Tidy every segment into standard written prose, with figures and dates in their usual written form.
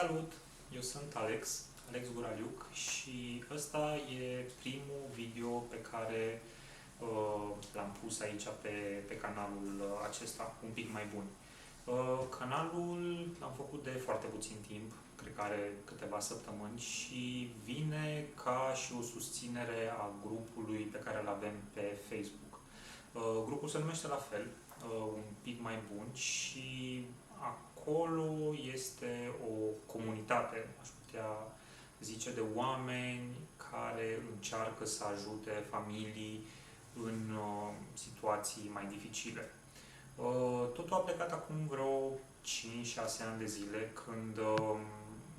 Salut! Eu sunt Alex Guraliuc și ăsta e primul video pe care l-am pus aici pe canalul acesta, Un pic mai bun. Canalul l-am făcut de foarte puțin timp, cred că are câteva săptămâni și vine ca și o susținere a grupului pe care îl avem pe Facebook. Grupul se numește la fel, Un pic mai bun, și acolo este o comunitate, aș putea zice, de oameni care încearcă să ajute familii în situații mai dificile. Totul a plecat acum vreo 5-6 ani de zile, când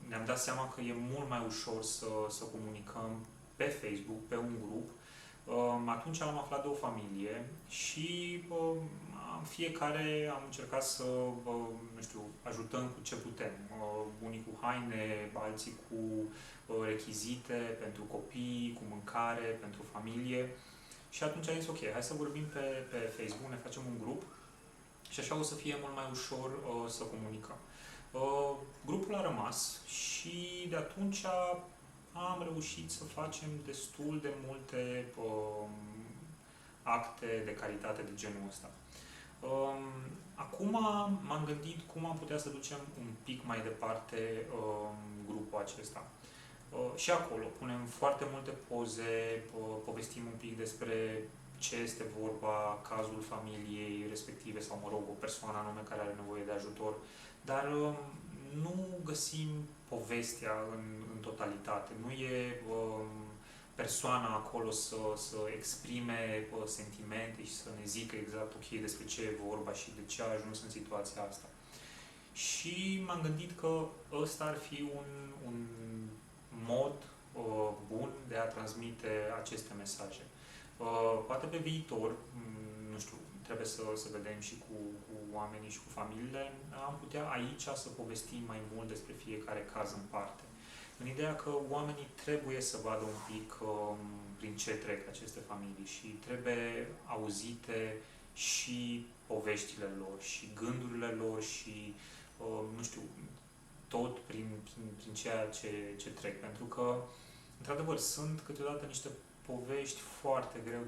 ne-am dat seama că e mult mai ușor să comunicăm pe Facebook, pe un grup. Atunci am aflat de o familie și fiecare am încercat să, nu știu, ajutăm cu ce putem. Unii cu haine, alții cu rechizite pentru copii, cu mâncare, pentru familie. Și atunci am zis, ok, hai să vorbim pe Facebook, ne facem un grup și așa o să fie mult mai ușor să comunicăm. Grupul a rămas și de atunci am reușit să facem destul de multe acte de caritate de genul ăsta. Acum m-am gândit cum am putea să ducem un pic mai departe grupul acesta. Și acolo punem foarte multe poze, povestim un pic despre ce este vorba, cazul familiei respective sau, mă rog, o persoană anume care are nevoie de ajutor, dar nu găsim povestea în totalitate. Nu e persoana acolo să exprime sentimente și să ne zică exact, ok, despre ce e vorba și de ce a ajuns în situația asta. Și m-am gândit că ăsta ar fi un mod bun de a transmite aceste mesaje. Poate pe viitor, nu știu, trebuie să vedem și cu oamenii și cu familiile, am putea aici să povestim mai mult despre fiecare caz în parte. În ideea că oamenii trebuie să vadă un pic prin ce trec aceste familii și trebuie auzite și poveștile lor și gândurile lor și, nu știu, tot prin ceea ce trec. Pentru că, într-adevăr, sunt câteodată niște povești foarte greu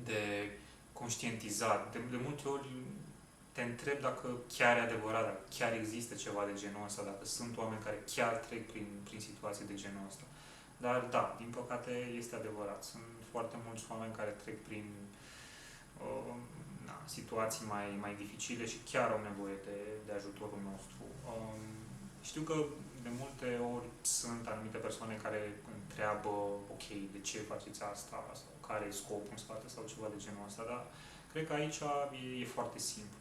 de conștientizat. De multe ori te întreb dacă chiar e adevărat, dacă chiar există ceva de genul ăsta, dacă sunt oameni care chiar trec prin situații de genul ăsta. Dar da, din păcate este adevărat. Sunt foarte mulți oameni care trec prin situații mai dificile și chiar au nevoie de ajutorul nostru. Știu că de multe ori sunt anumite persoane care întreabă, ok, de ce faceți asta, sau care e scopul în spate, sau ceva de genul ăsta, dar cred că aici e foarte simplu.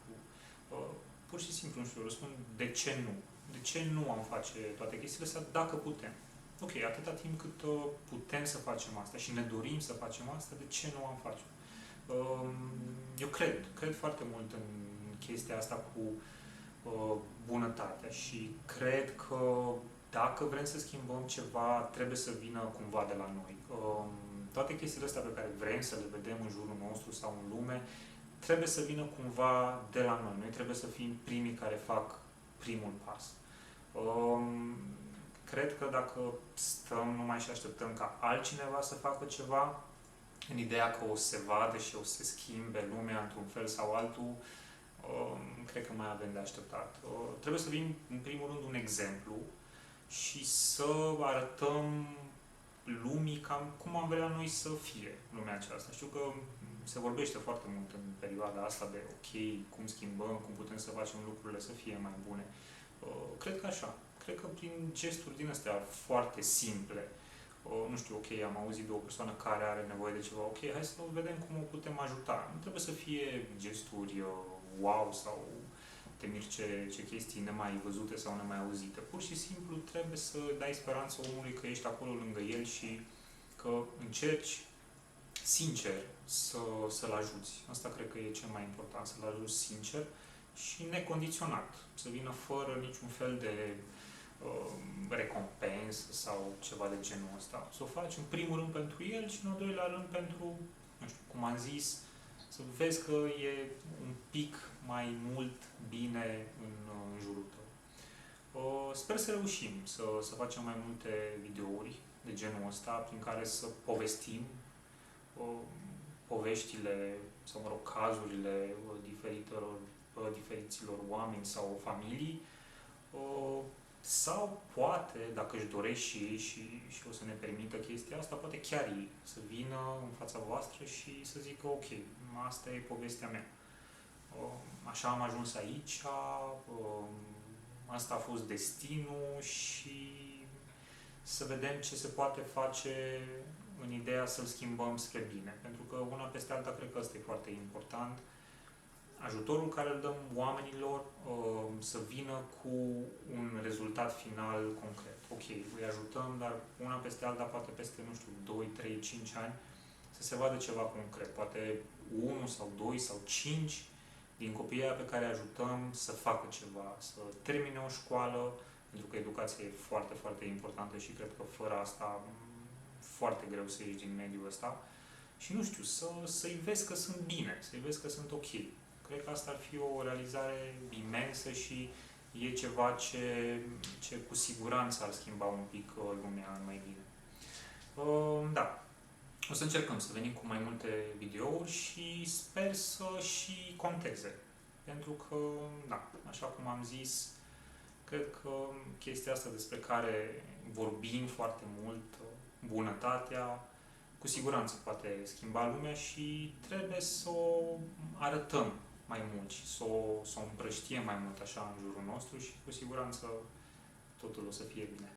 Pur și simplu, nu știu, răspund de ce nu. De ce nu am face toate chestiile astea dacă putem? Ok, atâta timp cât putem să facem asta și ne dorim să facem asta, de ce nu am face? Eu cred foarte mult în chestia asta cu bunătatea și cred că dacă vrem să schimbăm ceva, trebuie să vină cumva de la noi. Toate chestiile astea pe care vrem să le vedem în jurul nostru sau în lume, trebuie să vină cumva de la noi. Noi trebuie să fim primii care fac primul pas. Cred că dacă stăm numai și așteptăm ca altcineva să facă ceva, în ideea că o să se vadă și o să se schimbe lumea într-un fel sau altul, cred că mai avem de așteptat. Trebuie să fim, în primul rând, un exemplu și să arătăm lumii cam cum am vrea noi să fie lumea aceasta. Știu că se vorbește foarte mult în perioada asta de ok, cum schimbăm, cum putem să facem lucrurile să fie mai bune. Cred că așa. Cred că prin gesturi din astea foarte simple, nu știu, ok, am auzit de o persoană care are nevoie de ceva, ok, hai să vedem cum o putem ajuta. Nu trebuie să fie gesturi wow sau te miri ce chestii nemai văzute sau nemai auzite. Pur și simplu trebuie să dai speranță omului că ești acolo lângă el și că încerci sincer să-l ajuți. Asta cred că e cel mai important, să-l ajuți sincer și necondiționat. Să vină fără niciun fel de recompensă sau ceva de genul ăsta. Să o faci în primul rând pentru el și în al doilea rând pentru, nu știu, cum am zis, să vezi că e un pic mai mult bine în jurul tău. Sper să reușim să facem mai multe videouri de genul ăsta prin care să povestim poveștile sau, mă rog, cazurile diferiților oameni sau familii, sau poate, dacă își doresc și ei și o să ne permită chestia asta, poate chiar ei să vină în fața voastră și să zică ok, asta e povestea mea. Așa am ajuns aici, asta a fost destinul și să vedem ce se poate face în ideea să-l schimbăm spre bine. Pentru că una peste alta cred că ăsta e foarte important. Ajutorul care îl dăm oamenilor să vină cu un rezultat final concret. Ok, îi ajutăm, dar una peste alta, poate peste, nu știu, 2, 3, 5 ani, să se vadă ceva concret. Poate 1 sau 2 sau 5 din copiii pe care îi ajutăm să facă ceva, să termine o școală, pentru că educația e foarte, foarte importantă și cred că fără asta foarte greu să ieși din mediul ăsta. Și nu știu, să-i vezi că sunt bine, să-i vezi că sunt ok. Cred că asta ar fi o realizare imensă și e ceva ce cu siguranță ar schimba un pic lumea în mai bine. Da. O să încercăm să venim cu mai multe videouri și sper să și conteze. Pentru că, da, așa cum am zis, cred că chestia asta despre care vorbim foarte mult, bunătatea, cu siguranță poate schimba lumea și trebuie să o arătăm mai mult și să o împrăștiem mai mult așa în jurul nostru și cu siguranță totul o să fie bine.